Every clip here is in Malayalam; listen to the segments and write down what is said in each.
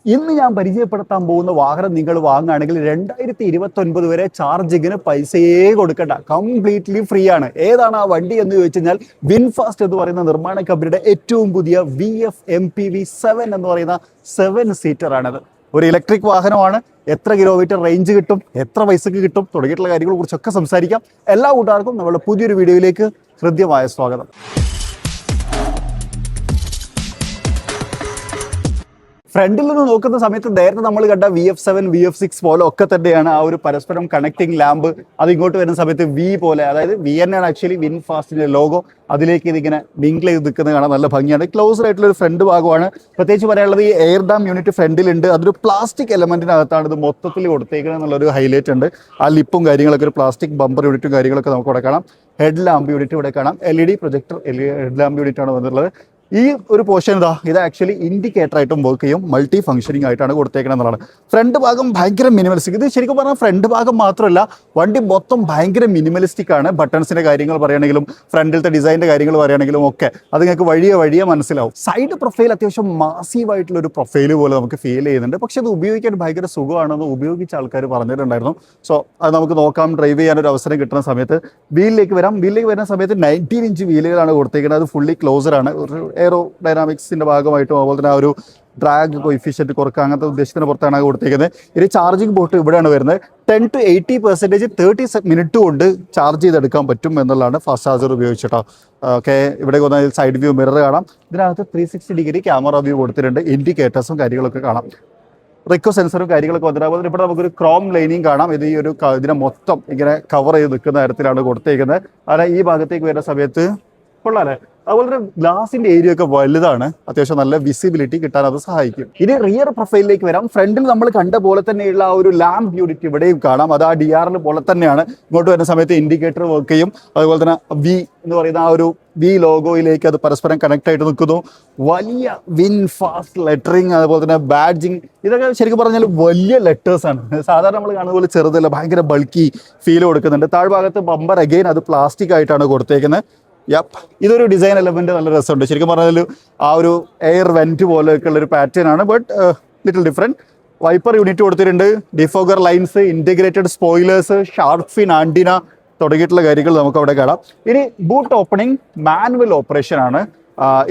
ഇന്ന് ഞാൻ പരിചയപ്പെടുത്താൻ പോകുന്ന വാഹനം നിങ്ങൾ വാങ്ങുകയാണെങ്കിൽ 2029 വരെ ചാർജിങ്ങിന് പൈസയേ കൊടുക്കണ്ട, കംപ്ലീറ്റ്ലി ഫ്രീ ആണ്. ഏതാണ് ആ വണ്ടി എന്ന് ചോദിച്ചു കഴിഞ്ഞാൽ വിൻഫാസ്റ്റ് എന്ന് പറയുന്ന നിർമ്മാണ കമ്പനിയുടെ ഏറ്റവും പുതിയ VF MPV7 എന്ന് പറയുന്ന 7 സീറ്റർ ആണത്. ഒരു ഇലക്ട്രിക് വാഹനമാണ്. എത്ര കിലോമീറ്റർ റേഞ്ച് കിട്ടും, എത്ര പൈസക്ക് കിട്ടും തുടങ്ങിയിട്ടുള്ള കാര്യങ്ങളെ കുറിച്ചൊക്കെ സംസാരിക്കാം. എല്ലാ കൂട്ടുകാർക്കും നമ്മുടെ പുതിയൊരു വീഡിയോയിലേക്ക് ഹൃദ്യമായ സ്വാഗതം. ഫ്രണ്ടിൽ നിന്ന് നോക്കുന്ന സമയത്ത് നേരത്തെ നമ്മൾ കണ്ട VF7 VF6 പോലെ ഒക്കെ തന്നെയാണ് ആ ഒരു പരസ്പരം കണക്റ്റിംഗ് ലാമ്പ്. അത് ഇങ്ങോട്ട് വരുന്ന സമയത്ത് പോലെ, അതായത് VN ആണ് ആക്ച്വലി വിൻഫാസ്റ്റിന്റെ ലോഗോ. അതിലേക്ക് ഇതിങ്ങനെ മിങ്കിൾ ചെയ്ത് നിൽക്കുന്നത് കാണാൻ നല്ല ഭംഗിയാണ്. ക്ലോസർ ആയിട്ടുള്ള ഒരു ഫ്രണ്ട് ഭാഗമാണ്. പ്രത്യേകിച്ച് പറയാനുള്ളത് ഈ എയർ ഡാം യൂണിറ്റ് ഫ്രണ്ടിലുണ്ട്. അതൊരു പ്ലാസ്റ്റിക് എലമെന്റിനകത്താണ് ഇത് മൊത്തത്തിൽ കൊടുത്തേക്കുന്നത് എന്നുള്ളൊരു ഹൈലൈറ്റ് ഉണ്ട്. ആ ലിപ്പും കാര്യങ്ങളൊക്കെ ഒരു പ്ലാസ്റ്റിക് ബമ്പർ യൂണിറ്റും കാര്യങ്ങളൊക്കെ നമുക്ക് ഇവിടെ കാണാം. ഹെഡ് ലാമ്പ് യൂണിറ്റ് ഇവിടെ കാണാം. LED projector head lamp unit ആണ് വന്നിട്ടുള്ളത്. ഈ ഒരു പോർഷൻ ഇത് ആക്ച്വലി ഇൻഡിക്കേറ്റർ ആയിട്ടും വർക്ക് ചെയ്യും, മൾട്ടി ഫംഗ്ഷനിങ് ആയിട്ടാണ് കൊടുത്തേക്കണം എന്നുള്ളതാണ്. ഫ്രണ്ട് ഭാഗം ഭയങ്കര മിനിമലിസ്റ്റിക്. ഇത് ശരിക്കും പറഞ്ഞാൽ ഫ്രണ്ട് ഭാഗം മാത്രമല്ല, വണ്ടി മൊത്തം ഭയങ്കര മിനിമലിസ്റ്റിക് ആണ്. ബട്ടൺസിന്റെ കാര്യങ്ങൾ പറയുകയാണെങ്കിലും ഫ്രണ്ടിലത്തെ ഡിസൈനിന്റെ കാര്യങ്ങൾ പറയുകയാണെങ്കിലും ഒക്കെ അത് നിങ്ങൾക്ക് വഴിയെ മനസ്സിലാവും. സൈഡ് പ്രൊഫൈൽ അത്യാവശ്യം മാസീവ് ആയിട്ടുള്ള ഒരു പ്രൊഫൈൽ പോലെ നമുക്ക് ഫീൽ ചെയ്യുന്നുണ്ട്. പക്ഷെ അത് ഉപയോഗിക്കാൻ ഭയങ്കര സുഖമാണെന്ന് ഉപയോഗിച്ച ആൾക്കാർ പറഞ്ഞിട്ടുണ്ടായിരുന്നു. സോ അത് നമുക്ക് നോക്കാം. ഡ്രൈവ് ചെയ്യാൻ ഒരു അവസരം കിട്ടുന്ന സമയത്ത് വീലിലേക്ക് വരുന്ന സമയത്ത് 19 ഇഞ്ച് വീലുകളാണ് കൊടുത്തേക്കുന്നത്. അത് ഫുള്ളി ക്ലോസർ ആണ്. ഒരു എയറോ ഡൈനാമിക്സിന്റെ ഭാഗമായിട്ടും അതുപോലെ തന്നെ ആ ഒരു ഡ്രാഗ് കോയിഫിഷ്യന്റ് കുറക്കുക, അങ്ങനത്തെ ഉദ്ദേശത്തിന് പുറത്താണ് കൊടുത്തേക്കുന്നത്. ഇത് ചാർജിങ് പോർട്ട് ഇവിടെയാണ് വരുന്നത്. 10 to 80% 30 മിനിറ്റ് കൊണ്ട് ചാർജ് ചെയ്തെടുക്കാൻ പറ്റും എന്നുള്ളതാണ് ഫാസ്റ്റ് ചാർജർ ഉപയോഗിച്ചിട്ടോ. ഓക്കെ, ഇവിടെ വന്നാൽ സൈഡ് വ്യൂ മിറർ കാണാം. ഇതിനകത്ത് 360 ഡിഗ്രി ക്യാമറ വ്യൂ കൊടുത്തിട്ടുണ്ട്. ഇൻഡിക്കേറ്റേഴ്സും കാര്യങ്ങളൊക്കെ കാണാം. റിക്കോ സെൻസറും കാര്യങ്ങളൊക്കെ വന്നിട്ട് അതുപോലെ ഇവിടെ നമുക്കൊരു ക്രോം ലൈനിങ് കാണാം. ഇത് ഈ ഒരു ഇതിനെ മൊത്തം ഇങ്ങനെ കവർ ചെയ്ത് നിൽക്കുന്ന തരത്തിലാണ് കൊടുത്തേക്കുന്നത്. അല്ല ഈ ഭാഗത്തേക്ക് വരുന്ന സമയത്ത് കൊള്ളാല്ലേ. അതുപോലെ തന്നെ ഗ്ലാസിന്റെ ഏരിയ ഒക്കെ വലുതാണ്. അത്യാവശ്യം നല്ല വിസിബിലിറ്റി കിട്ടാൻ അത് സഹായിക്കും. ഇനി റിയർ പ്രൊഫൈലിലേക്ക് വരാം. ഫ്രണ്ടിൽ നമ്മൾ കണ്ട പോലെ തന്നെയുള്ള ആ ഒരു ലാമ്പ് യൂണിറ്റ് ഇവിടെയും കാണാം. അത് ആ DRL പോലെ തന്നെയാണ്. ഇങ്ങോട്ട് വരുന്ന സമയത്ത് ഇൻഡിക്കേറ്റർ വർക്ക് ചെയ്യും. അതുപോലെ തന്നെ V എന്ന് പറയുന്ന ആ ഒരു V ലോഗോയിലേക്ക് അത് പരസ്പരം കണക്ട് ആയിട്ട് നിൽക്കുന്നു. വലിയ വിൻഫാസ്റ്റ് ലെറ്ററിങ്, അതുപോലെ തന്നെ ബാഡ്ജിങ്, ഇതൊക്കെ ശരിക്കും പറഞ്ഞാൽ വലിയ ലെറ്റേഴ്സ് ആണ്. സാധാരണ നമ്മൾ കാണുന്ന പോലെ ചെറുതല്ല, ഭയങ്കര ബൾക്കി ഫീൽ കൊടുക്കുന്നുണ്ട്. താഴ്ഭാഗത്ത് ബമ്പർ അഗെയിൻ അത് പ്ലാസ്റ്റിക് ആയിട്ടാണ് കൊടുത്തേക്കുന്നത്. ഇതൊരു ഡിസൈൻ എലമെന്റ് നല്ല രസമുണ്ട്. ശരിക്കും പറഞ്ഞാൽ ആ ഒരു എയർ വെന്റ് പോലെയൊക്കെ ഉള്ള ഒരു പാറ്റേൺ ആണ്, but little different. Wiper unit കൊടുത്തിട്ടുണ്ട്. Defogger lines, integrated spoilers, shark fin antenna തുടങ്ങിയിട്ടുള്ള കാര്യങ്ങൾ നമുക്ക് അവിടെ കാണാം. ഇനി ബൂട്ട് ഓപ്പണിംഗ് മാനുവൽ ഓപ്പറേഷൻ ആണ്.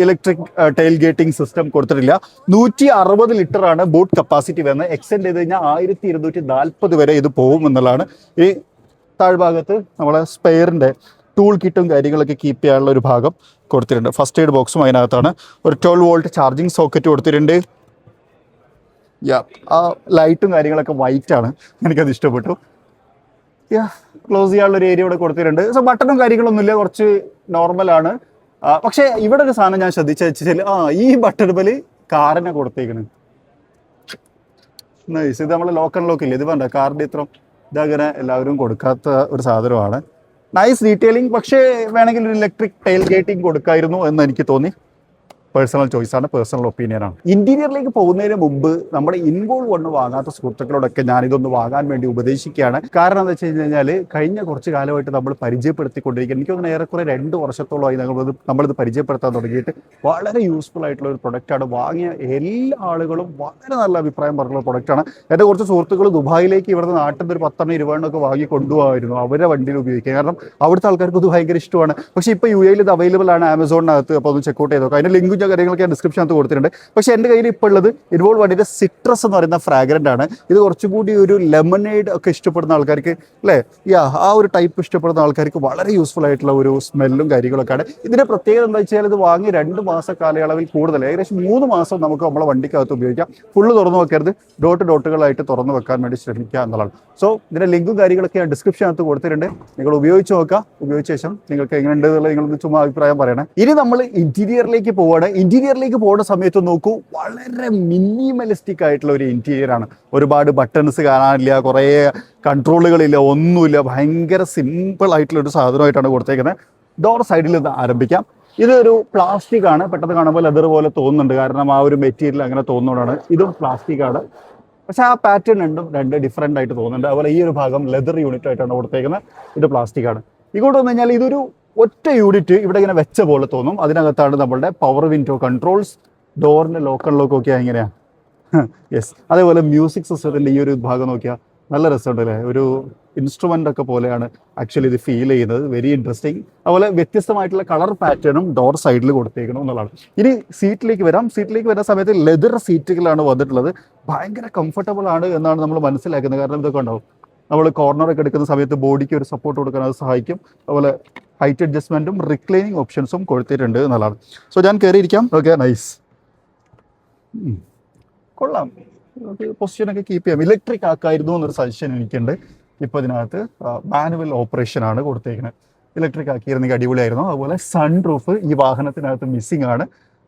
ഇലക്ട്രിക് ടെയിൽ ഗേറ്റിംഗ് സിസ്റ്റം കൊടുത്തിട്ടില്ല. 160 ലിറ്റർ ആണ് ബൂട്ട് കപ്പാസിറ്റി വരുന്നത്. എക്സ്റ്റെൻഡ് ചെയ്ത് കഴിഞ്ഞാൽ 1240 വരെ ഇത് പോകും എന്നുള്ളതാണ്. ഈ താഴ്ഭാഗത്ത് നമ്മളെ സ്പെയറിന്റെ ടൂൾ കിറ്റും കാര്യങ്ങളൊക്കെ കീപ്പ് ചെയ്യാനുള്ള ഒരു ഭാഗം കൊടുത്തിട്ടുണ്ട്. ഫസ്റ്റ് എയ്ഡ് ബോക്സും അതിനകത്താണ്. ഒരു 12 വോൾട്ട് ചാർജിങ് സോക്കറ്റ് കൊടുത്തിട്ടുണ്ട്. ആ ലൈറ്റും കാര്യങ്ങളൊക്കെ വൈറ്റ് ആണ്, എനിക്കത് ഇഷ്ടപ്പെട്ടു. ക്ലോസ് ചെയ്യാനുള്ള ഒരു ഏരിയ ഇവിടെ കൊടുത്തിട്ടുണ്ട്. സോ ബട്ടണും കാര്യങ്ങളൊന്നുമില്ല, കുറച്ച് നോർമലാണ്. പക്ഷേ ഇവിടെ ഒരു സാധനം ഞാൻ ശ്രദ്ധിച്ചു വെച്ചാൽ ഈ ബട്ടൺ മേല് കാറിനെ കൊടുത്തേക്കണ്. ഇത് നമ്മൾ ലോക്ക് ആൻഡ് ലോക്ക് ഇല്ല, ഇത് വേണ്ട കാറിന്റെ ഇത്ര ഇതങ്ങനെ എല്ലാവരും കൊടുക്കാത്ത ഒരു സാധനമാണ്. Nice detailing. പക്ഷേ വേണമെങ്കിൽ ഒരു ഇലക്ട്രിക് ടെയിൽ ഗേറ്റിംഗ് കൊടുക്കായിരുന്നു എന്ന് എനിക്ക് തോന്നി. Personal ചോയ്സാണ്, personal ഒപ്പീനിയനാണ്. ഇന്റീരിയറിലേക്ക് പോകുന്നതിന് മുമ്പ് നമ്മുടെ ഇൻവോൾവ് ഒന്ന് വാങ്ങാത്ത സുഹൃത്തുക്കളോടൊക്കെ ഞാനിതൊന്ന് വാങ്ങാൻ വേണ്ടി ഉപദേശിക്കുകയാണ്. കാരണം എന്താ വെച്ച് കഴിഞ്ഞാൽ കഴിഞ്ഞ കുറച്ച് കാലമായിട്ട് നമ്മൾ പരിചയപ്പെടുത്തിക്കൊണ്ടിരിക്കുന്നത്, എനിക്ക് തോന്നുന്നു ഏറെക്കുറെ 2 വർഷത്തോളമായി നമ്മളിത് പരിചയപ്പെടുത്താൻ തുടങ്ങിയിട്ട്. വളരെ യൂസ്ഫുൾ ആയിട്ടുള്ള ഒരു പ്രൊഡക്റ്റാണ്. വാങ്ങിയ എല്ലാ ആളുകളും വളരെ നല്ല അഭിപ്രായം പറഞ്ഞുള്ള പ്രൊഡക്റ്റാണ്. എൻ്റെ കുറച്ച് സുഹൃത്തുക്കൾ ദുബായിലേക്ക് ഇവിടുന്ന് നാട്ടിൽ നിന്ന് ഒരു 10-20 വാങ്ങി കൊണ്ടുപോകാമായിരുന്നു അവരുടെ വണ്ടിയിൽ ഉപയോഗിക്കുക. കാരണം അവിടുത്തെ ആൾക്കാർക്ക് ഇത് ഭയങ്കര ഇഷ്ടമാണ്. പക്ഷേ ഇപ്പോൾ UAE ഇത് അവൈലബിൾ ആണ് ആമസോണിനകത്ത്. അപ്പോൾ ഒന്ന് ചെക്കൗട്ട് ചെയ്ത് നോക്കാം. അതിൻ്റെ ലിങ്ക് കാര്യങ്ങളൊക്കെ ഞാൻ ഡിസ്ക്രിപ്ഷനകത്ത് കൊടുത്തിട്ടുണ്ട്. പക്ഷേ എൻ്റെ കയ്യിൽ ഇപ്പോൾ ഉള്ളത് ഇൻവോൾവ് വണ്ടിയുടെ സിട്രസ് എന്ന് പറയുന്ന ഫ്രാഗ്രൻ്റ് ആണ്. ഇത് കുറച്ചുകൂടി ഒരു ലെമണേഡ് ഒക്കെ ഇഷ്ടപ്പെടുന്ന ആൾക്കാർക്ക്, അല്ലേ, ആ ഒരു ടൈപ്പ് ഇഷ്ടപ്പെടുന്ന ആൾക്കാർക്ക് വളരെ യൂസ്ഫുൾ ആയിട്ടുള്ള ഒരു സ്മെല്ലും കാര്യങ്ങളൊക്കെയാണ്. ഇതിൻ്റെ പ്രത്യേകത എന്താ വെച്ചാൽ ഇത് വാങ്ങി 2 മാസ കാലയളവിൽ കൂടുതൽ, ഏകദേശം 3 മാസം നമുക്ക് നമ്മളെ വണ്ടിക്കകത്ത് ഉപയോഗിക്കാം. ഫുള്ള് തുറന്നു വെക്കരുത്, ഡോട്ടുകളായിട്ട് തുറന്നു വെക്കാൻ വേണ്ടി ശ്രമിക്കുക എന്നുള്ളതാണ്. സോ ഇതിൻ്റെ ലിങ്കും കാര്യങ്ങളൊക്കെ ഞാൻ ഡിസ്ക്രിപ്ഷനകത്ത് കൊടുത്തിട്ടുണ്ട്. നിങ്ങൾ ഉപയോഗിച്ച് നോക്കുക. ഉപയോഗിച്ച ശേഷം നിങ്ങൾക്ക് എങ്ങനെയുണ്ട് എന്നുള്ളത് നിങ്ങളൊന്ന് ചുമ്മാ അഭിപ്രായം പറയണം. ഇനി നമ്മൾ ഇന്റീരിയറിലേക്ക് പോവുകയാണ്. ഇന്റീരിയറിലേക്ക് പോകുന്ന സമയത്ത് നോക്കൂ, വളരെ മിനിമലിസ്റ്റിക് ആയിട്ടുള്ള ഒരു ഇന്റീരിയർ ആണ്. ഒരുപാട് ബട്ടൺസ് കാണാനില്ല, കുറേ കൺട്രോളുകളില്ല, ഒന്നുമില്ല. ഭയങ്കര സിമ്പിൾ ആയിട്ടുള്ള ഒരു സാധനമായിട്ടാണ് കൊടുത്തേക്കുന്നത്. ഡോർ സൈഡിൽ നിന്ന് ആരംഭിക്കാം. ഇതൊരു പ്ലാസ്റ്റിക് ആണ്. പെട്ടെന്ന് കാണുമ്പോൾ ലെതർ പോലെ തോന്നുന്നുണ്ട്, കാരണം ആ ഒരു മെറ്റീരിയൽ അങ്ങനെ തോന്നുന്നതാണ്. ഇതും പ്ലാസ്റ്റിക് ആണ്. പക്ഷെ ആ പാറ്റേൺ രണ്ട് ഡിഫറെൻ്റ് ആയിട്ട് തോന്നുന്നുണ്ട്. അതുപോലെ ഈ ഒരു ഭാഗം ലെതർ യൂണിറ്റ് ആയിട്ടാണ് കൊടുത്തേക്കുന്നത്. ഇത് പ്ലാസ്റ്റിക് ആണ്. ഇങ്ങോട്ട് വന്നു കഴിഞ്ഞാൽ ഇതൊരു ഒറ്റ യൂണിറ്റ് ഇവിടെ ഇങ്ങനെ വെച്ച പോലെ തോന്നും. അതിനകത്താണ് നമ്മളുടെ പവർ വിൻഡോ കൺട്രോൾസ്, ഡോറിൻ്റെ ലോക്ക് ഒക്കെ എങ്ങനെയാണ് യെസ്, അതേപോലെ മ്യൂസിക് സിസ്റ്റത്തിൻ്റെ ഈ ഒരു ഭാഗം നോക്കിയാൽ നല്ല രസമുണ്ട് അല്ലേ, ഒരു ഇൻസ്ട്രുമെൻ്റ് ഒക്കെ പോലെയാണ് ആക്ച്വലി ഇത് ഫീൽ ചെയ്യുന്നത്. Very interesting. അതുപോലെ വ്യത്യസ്തമായിട്ടുള്ള കളർ പാറ്റേണും ഡോർ സൈഡിൽ കൊടുത്തേക്കണം എന്നുള്ളതാണ്. ഇനി സീറ്റിലേക്ക് വരാം. സീറ്റിലേക്ക് വരുന്ന സമയത്ത് ലെതർ സീറ്റുകളാണ് വന്നിട്ടുള്ളത്. ഭയങ്കര കംഫർട്ടബിൾ ആണ് എന്നാണ് നമ്മൾ മനസ്സിലാക്കുന്നത്. കാരണം ഇതൊക്കെ ഉണ്ടാവും, നമ്മൾ കോർണറൊക്കെ എടുക്കുന്ന സമയത്ത് ബോഡിക്ക് ഒരു സപ്പോർട്ട് കൊടുക്കാൻ അത് സഹായിക്കും. അതുപോലെ ഹൈറ്റ് അഡ്ജസ്റ്റ്മെൻറ്റും റിക്ലൈനിങ് ഓപ്ഷൻസും കൊടുത്തിട്ടുണ്ട് എന്നുള്ളതാണ്. സോ ഞാൻ കയറിയിരിക്കാം. ഓക്കെ, നൈസ്, കൊള്ളാം. നമുക്ക് പൊസിഷനൊക്കെ കീപ്പ് ചെയ്യാം. ഇലക്ട്രിക് ആക്കായിരുന്നു എന്നൊരു സജഷൻ എനിക്കുണ്ട്. ഇപ്പോൾ ഇതിനകത്ത് മാനുവൽ ഓപ്പറേഷൻ ആണ് കൊടുത്തേക്കുന്നത്. ഇലക്ട്രിക് ആക്കിയിരുന്നെങ്കിൽ അടിപൊളിയായിരുന്നു. അതുപോലെ സൺ റൂഫ് ഈ വാഹനത്തിനകത്ത് മിസ്സിംഗ് ആണ്.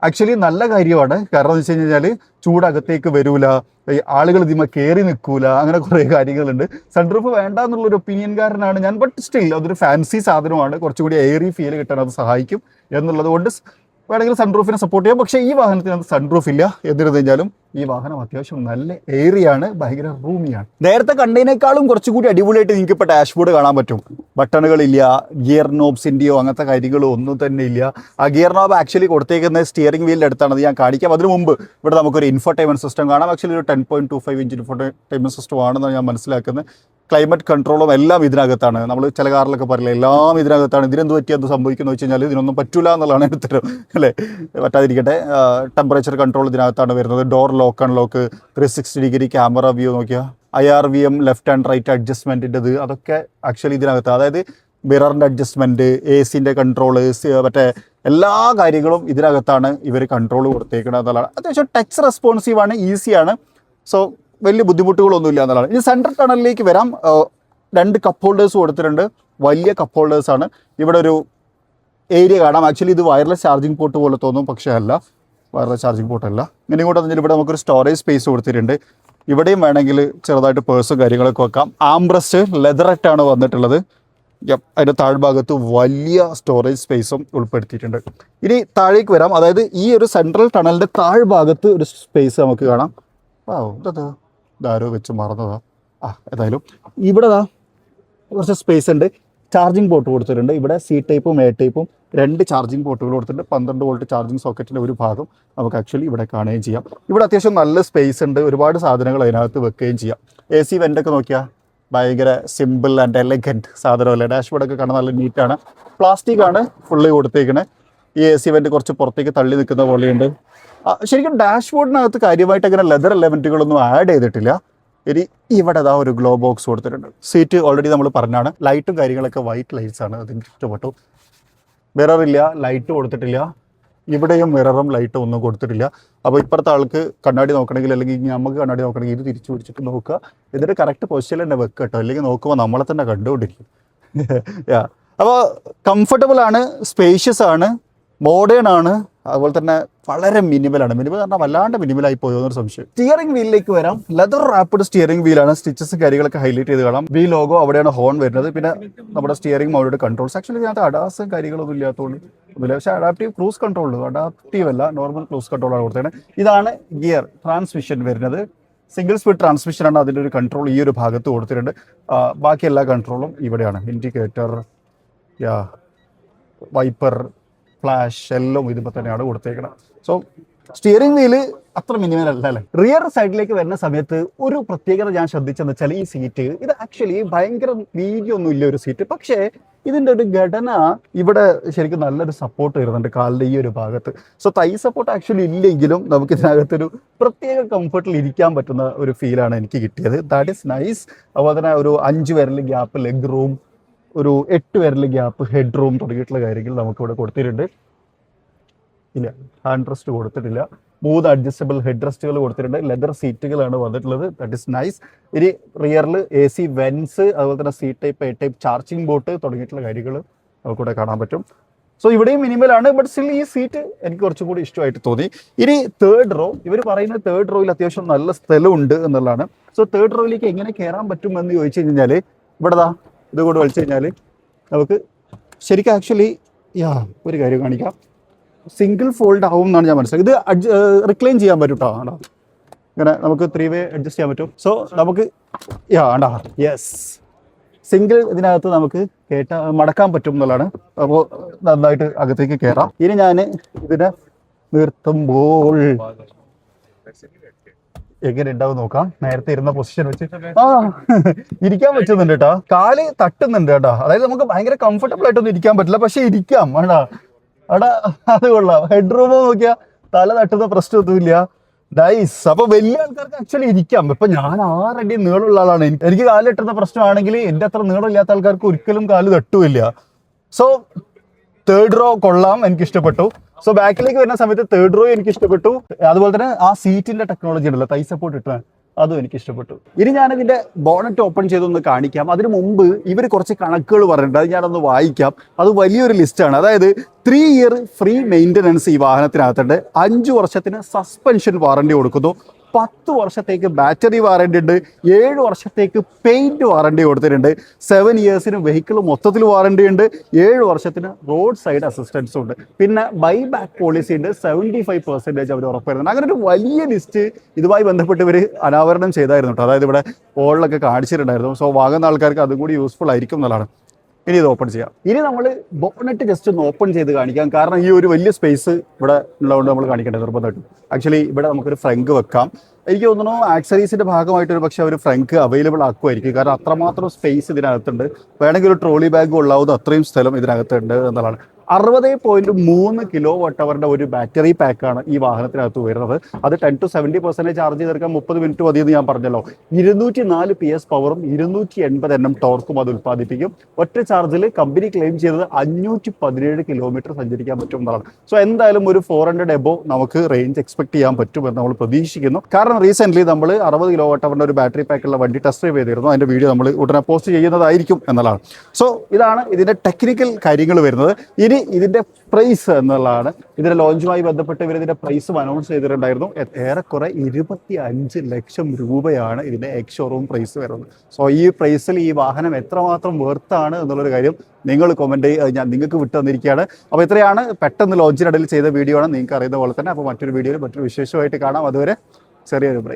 ആക്ച്വലി നല്ല കാര്യമാണ്. കാരണം എന്ന് വെച്ച് കഴിഞ്ഞാൽ ചൂടകത്തേക്ക് വരൂല, ഈ ആളുകൾ ഇതിമ കയറി നിൽക്കൂല, അങ്ങനെ കുറേ കാര്യങ്ങളുണ്ട്. സൺറൂഫ് വേണ്ട എന്നുള്ളൊരു ഒപ്പീനിയൻകാരനാണ് ഞാൻ. ബട്ട് സ്റ്റിൽ അതൊരു ഫാൻസി സാധനമാണ്. കുറച്ചുകൂടി എയറി ഫീൽ കിട്ടാൻ അത് സഹായിക്കും എന്നുള്ളത് കൊണ്ട് വേണമെങ്കിൽ സൺറൂഫിനെ സപ്പോർട്ട് ചെയ്യാം. പക്ഷേ ഈ വാഹനത്തിനകത്ത് സൺറൂഫ് ഇല്ല. എന്നിരുന്നു കഴിഞ്ഞാലും ഈ വാഹനം അത്യാവശ്യം നല്ല ഏറിയാണ്, ഭയങ്കര റൂമിയാണ്. നേരത്തെ കണ്ടതിനേക്കാളും കുറച്ചുകൂടി അടിപൊളിയായിട്ട് നിങ്ങൾക്ക് ഇപ്പോൾ ഡാഷ്ബോർഡ് കാണാൻ പറ്റും. ബട്ടണുകളില്ല, ഗിയർ നോബ്സിൻ്റെയോ അങ്ങനത്തെ കാര്യങ്ങളോ ഒന്നും തന്നെ ഇല്ല. ആ ഗിയർ നോബ് ആക്ച്വലി കൊടുത്തേക്കുന്ന സ്റ്റിയറിംഗ് വീലിൻ്റെ അടുത്താണ്. അത് ഞാൻ കാണിക്കാം. അതിന് മുമ്പ് ഇവിടെ നമുക്കൊരു ഇൻഫോർടൈൻമെൻറ്റ് സിസ്റ്റം കാണാം. ആക്ച്വലി ഒരു 10.25 ഇഞ്ച് ഇൻഫോർടൈൻമെൻറ്റ് സിസ്റ്റം ആണെന്നാണ് ഞാൻ മനസ്സിലാക്കുന്നത്. ക്ലൈമറ്റ് കൺട്രോളും എല്ലാം ഇതിനകത്താണ്. നമ്മൾ ചില കാറിലൊക്കെ പറയില്ല എല്ലാം ഇതിനകത്താണ്. ഇതിനെന്ത് പറ്റി എന്ത് സംഭവിക്കുന്നു വെച്ച് കഴിഞ്ഞാൽ ഇതിനൊന്നും പറ്റൂല എന്നുള്ളതാണ് ഉത്തരം, അല്ലേ? പറ്റാതിരിക്കട്ടെ. ടെമ്പറേച്ചർ കൺട്രോൾ ഇതിനകത്താണ് വരുന്നത്. Door lock unlock, 360 degree camera view നോക്കിയാൽ, IRVM ലെഫ്റ്റ് ആൻഡ് റൈറ്റ് അഡ്ജസ്റ്റ്മെൻറ്റിൻ്റെത് അതൊക്കെ ആക്ച്വലി ഇതിനകത്ത്. അതായത് മിററിൻ്റെ അഡ്ജസ്റ്റ്മെൻറ്റ്, AC-ൻ്റെ കൺട്രോള്, മറ്റേ എല്ലാ കാര്യങ്ങളും ഇതിനകത്താണ് ഇവർ കൺട്രോൾ കൊടുത്തേക്കുന്നത് എന്നുള്ളതാണ്. അത്യാവശ്യം ടച്ച് റെസ്പോൺസീവാണ്, ഈസിയാണ്. സോ വലിയ ബുദ്ധിമുട്ടുകളൊന്നുമില്ല എന്നുള്ളതാണ്. ഇനി സെൻട്രൽ ടണലിലേക്ക് വരാം. 2 കപ്പ് ഹോൾഡേഴ്സ് കൊടുത്തിട്ടുണ്ട്. വലിയ കപ്പ് ഹോൾഡേഴ്സാണ്. ഇവിടെ ഒരു ഏരിയ കാണാം. ആക്ച്വലി ഇത് വയർലെസ് ചാർജിങ് പോർട്ട് പോലെ തോന്നും, പക്ഷേ അല്ല, വയർലെസ് ചാർജിങ് പോർട്ടല്ല. ഇങ്ങനെ കൂടെ തന്നെ ഇവിടെ നമുക്കൊരു സ്റ്റോറേജ് സ്പേസ് കൊടുത്തിട്ടുണ്ട്. ഇവിടെയും വേണമെങ്കിൽ ചെറുതായിട്ട് പേഴ്സും കാര്യങ്ങളൊക്കെ വെക്കാം. ആംബ്രസ്റ്റ് ലെതറായിട്ടാണ് വന്നിട്ടുള്ളത്. അതിൻ്റെ താഴ്ഭാഗത്ത് വലിയ സ്റ്റോറേജ് സ്പേസും ഉൾപ്പെടുത്തിയിട്ടുണ്ട്. ഇനി താഴേക്ക് വരാം. അതായത് ഈ ഒരു സെൻട്രൽ ടണലിൻ്റെ താഴ്ഭാഗത്ത് ഒരു സ്പേസ് നമുക്ക് കാണാം. ഇതാരോ വെച്ച് മറന്നതാ. ഏതായാലും ഇവിടെ കുറച്ച് സ്പേസ് ഉണ്ട്. ചാർജിങ് പോർട്ട് കൊടുത്തിട്ടുണ്ട്. ഇവിടെ C ടൈപ്പും A ടൈപ്പും 2 ചാർജിങ് പോർട്ടുകൾ കൊടുത്തിട്ടുണ്ട്. 12 വോൾട്ട് ചാർജിങ് സോക്കറ്റിൻ്റെ ഒരു ഭാഗം നമുക്ക് ആക്ച്വലി ഇവിടെ കാണുകയും ചെയ്യാം. ഇവിടെ അത്യാവശ്യം നല്ല സ്പേസ് ഉണ്ട്. ഒരുപാട് സാധനങ്ങൾ അതിനകത്ത് വെക്കുകയും ചെയ്യാം. AC വെൻ്റൊക്കെ നോക്കിയാൽ ഭയങ്കര സിമ്പിൾ ആൻഡ് എലഗൻറ്റ് സാധനമല്ലേ. ഡാഷ്ബോർഡൊക്കെ കാണാൻ നല്ല നീറ്റാണ്. പ്ലാസ്റ്റിക് ആണ് ഫുള്ളി കൊടുത്തേക്കണേ. ഈ AC വെൻ്റ് കുറച്ച് പുറത്തേക്ക് തള്ളി നിൽക്കുന്ന പോലെയുണ്ട്. ശരിക്കും ഡാഷ്ബോർഡിനകത്ത് കാര്യമായിട്ട് അങ്ങനെ ലെതർ എലമെൻറ്റുകളൊന്നും ആഡ് ചെയ്തിട്ടില്ല. ഇനി ഇവിടെ ഒരു ഗ്ലോ ബോക്സ് കൊടുത്തിട്ടുണ്ട്. സീറ്റ് ഓൾറെഡി നമ്മൾ പറഞ്ഞാണ്. ലൈറ്റും കാര്യങ്ങളൊക്കെ വൈറ്റ് ലൈറ്റ്സ് ആണ്. അതെനിക്ക് ഇഷ്ടപ്പെട്ടു. മിററില്ല, ലൈറ്റ് കൊടുത്തിട്ടില്ല. ഇവിടെയും മിററും ലൈറ്റും ഒന്നും കൊടുത്തിട്ടില്ല. അപ്പോൾ ഇപ്പുറത്തെ ആൾക്ക് കണ്ണാടി നോക്കണമെങ്കിൽ, അല്ലെങ്കിൽ നമുക്ക് കണ്ണാടി നോക്കണമെങ്കിൽ ഇത് തിരിച്ചു പിടിച്ചിട്ട് നോക്കുക. എന്നിട്ട് കറക്റ്റ് പൊസിഷനിൽ തന്നെ വെക്കുക കേട്ടോ. അല്ലെങ്കിൽ നോക്കുമ്പോൾ നമ്മളെ തന്നെ കണ്ടുകൊണ്ടിരിക്കും. അപ്പോൾ കംഫർട്ടബിൾ ആണ്, സ്പേഷ്യസ് ആണ്, മോഡേൺ ആണ്, അതുപോലെ തന്നെ വളരെ മിനിമലാണ്. മിനിമൽ പറഞ്ഞാൽ വല്ലാണ്ട് മിനിമലായി പോയോ എന്നൊരു സംശയം. സ്റ്റിയറിംഗ് വീലിലേക്ക് വരാം. ലെതർ റാപ്പിഡ് സ്റ്റിയറിംഗ് വീലാണ്. സ്റ്റിച്ചസും കാര്യങ്ങളൊക്കെ ഹൈലൈറ്റ് ചെയ്ത് കാണാം. വി ലോഗോ അവിടെയാണ് ഹോൺ വരുന്നത്. പിന്നെ നമ്മുടെ സ്റ്റിയറിംഗ് മോഡുടെ കൺട്രോൾസ്. ആക്ച്വലി ഇതിനകത്ത് അഡാസും കാര്യങ്ങളൊന്നും ഇല്ലാത്തതുകൊണ്ട് ഒന്നുമില്ല. പക്ഷേ അഡാപ്റ്റീവ് ക്രൂസ് കൺട്രോൾ, അഡാപ്റ്റീവ് അല്ല, നോർമൽ ക്രൂസ് കൺട്രോളാണ് കൊടുത്തത്. ഇതാണ് ഗിയർ ട്രാൻസ്മിഷൻ വരുന്നത്. സിംഗിൾ സ്പീഡ് ട്രാൻസ്മിഷനാണ്. അതിൻ്റെ ഒരു കൺട്രോൾ ഈ ഒരു ഭാഗത്ത് കൊടുത്തിട്ടുണ്ട്. ബാക്കി എല്ലാ കൺട്രോളും ഇവിടെയാണ്. ഇൻഡിക്കേറ്റർ, വൈപ്പർ, ഫ്ലാഷ് എല്ലാം ഇതിപ്പോൾ തന്നെയാണ് കൊടുത്തേക്കുന്നത്. സോ സ്റ്റിയറിംഗ് വീല് അത്ര മിനിമൽ അല്ല അല്ലേ. റിയർ സൈഡിലേക്ക് വരുന്ന സമയത്ത് ഒരു പ്രത്യേകത ഞാൻ ശ്രദ്ധിച്ചെന്ന് വെച്ചാൽ ഈ സീറ്റ് ഇത് ആക്ച്വലി ഭയങ്കര വീതിയൊന്നും ഇല്ല ഒരു സീറ്റ്. പക്ഷേ ഇതിൻ്റെ ഒരു ഘടന ഇവിടെ ശരിക്കും നല്ലൊരു സപ്പോർട്ട് വരുന്നുണ്ട് കാലിൻ്റെ ഈ ഒരു ഭാഗത്ത്. സോ തൈ സപ്പോർട്ട് ആക്ച്വലി ഇല്ലെങ്കിലും നമുക്ക് ഇതിനകത്തൊരു പ്രത്യേക കംഫർട്ടിൽ ഇരിക്കാൻ പറ്റുന്ന ഒരു ഫീലാണ് എനിക്ക് കിട്ടിയത്. That is nice. അതുപോലെ തന്നെ ഒരു 5 വിരൽ ഗ്യാപ്പ് ലെഗ് റൂം, ഒരു 8 വിരൽ ഗ്യാപ്പ് ഹെഡ് റൂം തുടങ്ങിയിട്ടുള്ള കാര്യങ്ങൾ നമുക്കിവിടെ കൊടുത്തിട്ടുണ്ട്. ഇല്ല, ഹാൻഡ് റെസ്റ്റ് കൊടുത്തിട്ടില്ല. 3 അഡ്ജസ്റ്റബിൾ ഹെഡ് റെസ്റ്റുകൾ കൊടുത്തിട്ടുണ്ട്. ലെതർ സീറ്റുകളാണ് വന്നിട്ടുള്ളത്. That is nice. ഇനി റിയറിൽ AC വെൻസ്, അതുപോലെ തന്നെ C type A type charging boat തുടങ്ങിയിട്ടുള്ള കാര്യങ്ങൾ നമുക്കിവിടെ കാണാൻ പറ്റും. സോ ഇവിടെയും മിനിമലാണ്. ബട്ട് സ്റ്റിൽ ഈ സീറ്റ് എനിക്ക് കുറച്ചും കൂടി ഇഷ്ടമായിട്ട് തോന്നി. ഇനി തേർഡ് റോ, ഇവർ പറയുന്നത് തേർഡ് റോയിൽ അത്യാവശ്യം നല്ല സ്ഥലമുണ്ട് എന്നുള്ളതാണ്. സോ തേർഡ് റോയിലേക്ക് എങ്ങനെ കയറാൻ പറ്റുമെന്ന് ചോദിച്ചു കഴിഞ്ഞാൽ ഇവിടെ ഇതുകൊണ്ട് വലിച്ചു കഴിഞ്ഞാൽ നമുക്ക് ശരിക്കും ആക്ച്വലി ഒരു കാര്യം കാണിക്കാം. സിംഗിൾ ഫോൾഡ് ആവും എന്നാണ് ഞാൻ മനസ്സിലാക്കി. ഇത് റിക്ലൈൻ ചെയ്യാൻ പറ്റും കേട്ടോ. ആണോ, ഇങ്ങനെ നമുക്ക് 3 വേ അഡ്ജസ്റ്റ് ചെയ്യാൻ പറ്റും. സോ നമുക്ക് യെസ്, സിംഗിൾ ഇതിനകത്ത് നമുക്ക് മടക്കാൻ പറ്റും എന്നുള്ളതാണ്. അപ്പോൾ നന്നായിട്ട് അകത്തേക്ക് കയറാം. ഇനി ഞാൻ ഇതിനെ നിർത്തുമ്പോൾ എങ്ങനെ ഉണ്ടാവും നോക്കാം. നേരത്തെ ഇരുന്ന പൊസിഷൻ വെച്ച് ഇരിക്കാൻ പറ്റുന്നുണ്ട് കേട്ടോ. കാല് തട്ടുന്നുണ്ട് കേട്ടോ. അതായത് നമുക്ക് ഭയങ്കര കംഫർട്ടബിൾ ആയിട്ടൊന്നും ഇരിക്കാൻ പറ്റില്ല, പക്ഷെ ഇരിക്കാം വേണ്ടാ അവിടെ. അത് കൊള്ളാം. ഹെഡ് റൂമോ നോക്കിയാ തല തട്ടുന്ന പ്രശ്നമൊന്നുമില്ല. നൈസ്. അപ്പൊ വലിയ ആൾക്കാർക്ക് ആക്ച്വലി ഇരിക്കാം. ഇപ്പൊ ഞാൻ 6 അടി നീളമുള്ള ആളാണ്. എനിക്ക് കാല് തട്ടുന്ന പ്രശ്നമാണെങ്കിൽ എന്റെ അത്ര നീളമില്ലാത്ത ആൾക്കാർക്ക് ഒരിക്കലും കാല് തട്ടുമില്ല. സോ തേർഡ് റോ കൊള്ളാം, എനിക്ക് ഇഷ്ടപ്പെട്ടു. സോ ബാക്കിലേക്ക് വരുന്ന സമയത്ത് തേർഡ് റോ എനിക്ക് ഇഷ്ടപ്പെട്ടു. അതുപോലെ തന്നെ ആ സീറ്റിന്റെ ടെക്നോളജി ഉണ്ടല്ലോ, തൈ സപ്പോർട്ട് ഇട്ട, അതും എനിക്ക് ഇഷ്ടപ്പെട്ടു. ഇനി ഞാനിതിന്റെ ബോണറ്റ് ഓപ്പൺ ചെയ്തൊന്ന് കാണിക്കാം. അതിനു മുമ്പ് ഇവർ കുറച്ച് കണക്കുകൾ പറഞ്ഞിട്ടുണ്ട്, അത് ഞാനൊന്ന് വായിക്കാം. അത് വലിയൊരു ലിസ്റ്റാണ്. അതായത് 3 ഇയർ ഫ്രീ മെയിൻ്റനൻസ് ഈ വാഹനത്തിനകത്തുണ്ട്. 5 വർഷത്തിന് സസ്പെൻഷൻ വാറണ്ടി കൊടുക്കുന്നു. 10 വർഷത്തേക്ക് ബാറ്ററി വാറണ്ടി ഉണ്ട്. 7 വർഷത്തേക്ക് പെയിന്റ് വാറണ്ടി കൊടുത്തിട്ടുണ്ട്. 7 ഇയേഴ്സിന് വെഹിക്കിൾ മൊത്തത്തിൽ വാറണ്ടി ഉണ്ട്. 7 വർഷത്തിന് റോഡ് സൈഡ് അസിസ്റ്റൻസും ഉണ്ട്. പിന്നെ ബൈ ബാക്ക് പോളിസി ഉണ്ട്. 75% അവർ ഉറപ്പുവരുന്നുണ്ട്. അങ്ങനെ ഒരു വലിയ ലിസ്റ്റ് ഇതുമായി ബന്ധപ്പെട്ട് ഇവർ അനാവരണം ചെയ്തായിരുന്നു കേട്ടോ. അതായത് ഇവിടെ ബോർഡിലൊക്കെ കാണിച്ചിട്ടുണ്ടായിരുന്നു. സോ വാങ്ങുന്ന ആൾക്കാർക്ക് അതും കൂടി യൂസ്ഫുൾ ആയിരിക്കും എന്നുള്ളതാണ്. ഇനി ഇത് ഓപ്പൺ ചെയ്യാം. ഇനി നമ്മൾ ബോണറ്റ് ജസ്റ്റ് ഒന്ന് ഓപ്പൺ ചെയ്ത് കാണിക്കാം. കാരണം ഈ ഒരു വലിയ സ്പേസ് ഇവിടെ ഉള്ളതുകൊണ്ട് നമ്മൾ കാണിക്കേണ്ടത് നിർബന്ധമായിട്ടും. ആക്ച്വലി ഇവിടെ നമുക്കൊരു ഫ്രങ്ക് വെക്കാം. എനിക്ക് തോന്നുന്നു ആക്സറീസിന്റെ ഭാഗമായിട്ട് ഒരു പക്ഷേ ഒരു ഫ്രങ്ക് അവൈലബിൾ ആക്കുമായിരിക്കും. കാരണം അത്രമാത്രം സ്പേസ് ഇതിനകത്തുണ്ട്. വേണമെങ്കിൽ ഒരു ട്രോളി ബാഗ് കൊള്ളാവുന്ന അത്രയും സ്ഥലം ഇതിനകത്തുണ്ട് എന്നുള്ളതാണ്. 60.3 കിലോ വാട്ട് അവറിന്റെ ഒരു ബാറ്ററി പാക്കാണ് ഈ വാഹനത്തിനകത്ത് വരുന്നത്. അത് 10 to 70% ചാർജ് ചെയ്തെടുക്കാൻ 30 മിനിറ്റ് മതിയെന്ന് ഞാൻ പറഞ്ഞല്ലോ. 204 PS പവറും 280 Nm ടോർക്കും അത് ഉൽപ്പാദിപ്പിക്കും. ഒറ്റ ചാർജിൽ കമ്പനി ക്ലെയിം ചെയ്തത് 517 കിലോമീറ്റർ സഞ്ചരിക്കാൻ പറ്റും എന്നതാണ്. സോ എന്തായാലും ഒരു 400 എബോ നമുക്ക് റേഞ്ച് എക്സ്പെക്ട് ചെയ്യാൻ പറ്റുമെന്ന് നമ്മൾ പ്രതീക്ഷിക്കുന്നു. കാരണം റീസെന്റ് നമ്മൾ 60 കിലോ വാട്ട് അവറിന്റെ ഒരു ബാറ്ററി പാക്കുള്ള വണ്ടി ടെസ്റ്റ് ഡ്രൈവ് ചെയ്തിരുന്നു. അതിന്റെ വീഡിയോ നമ്മൾ ഉടനെ പോസ്റ്റ് ചെയ്യുന്നതായിരിക്കും എന്നുള്ളതാണ്. സോ ഇതാണ് ഇതിന്റെ ടെക്നിക്കൽ കാര്യങ്ങൾ വരുന്നത്. ഇനി ഇതിന്റെ പ്രൈസ് എന്നുള്ളതാണ്. ഇതിന്റെ ലോഞ്ചുമായി ബന്ധപ്പെട്ട് ഇവർ ഇതിന്റെ പ്രൈസും അനൗൺസ് ചെയ്തിട്ടുണ്ടായിരുന്നു. ഏറെക്കുറെ 25 ലക്ഷം രൂപയാണ് ഇതിന്റെ എക്സ് ഷോറൂം പ്രൈസ് വരുന്നത്. സോ ഈ പ്രൈസിൽ ഈ വാഹനം എത്രമാത്രം വെർത്താണ് എന്നുള്ളൊരു കാര്യം നിങ്ങൾ കമന്റ് ഞാൻ നിങ്ങൾക്ക് വിട്ടു തന്നിരിക്കുകയാണ്. അപ്പോൾ ഇത്രയാണ് പെട്ടെന്ന് ലോഞ്ചിനിടയിൽ ചെയ്ത വീഡിയോ ആണ്, നിങ്ങൾക്ക് അറിയുന്ന പോലെ തന്നെ. അപ്പോൾ മറ്റൊരു വീഡിയോയിൽ മറ്റൊരു വിശേഷമായിട്ട് കാണാം. അതുവരെ ചെറിയൊരു ബ്രേക്ക്.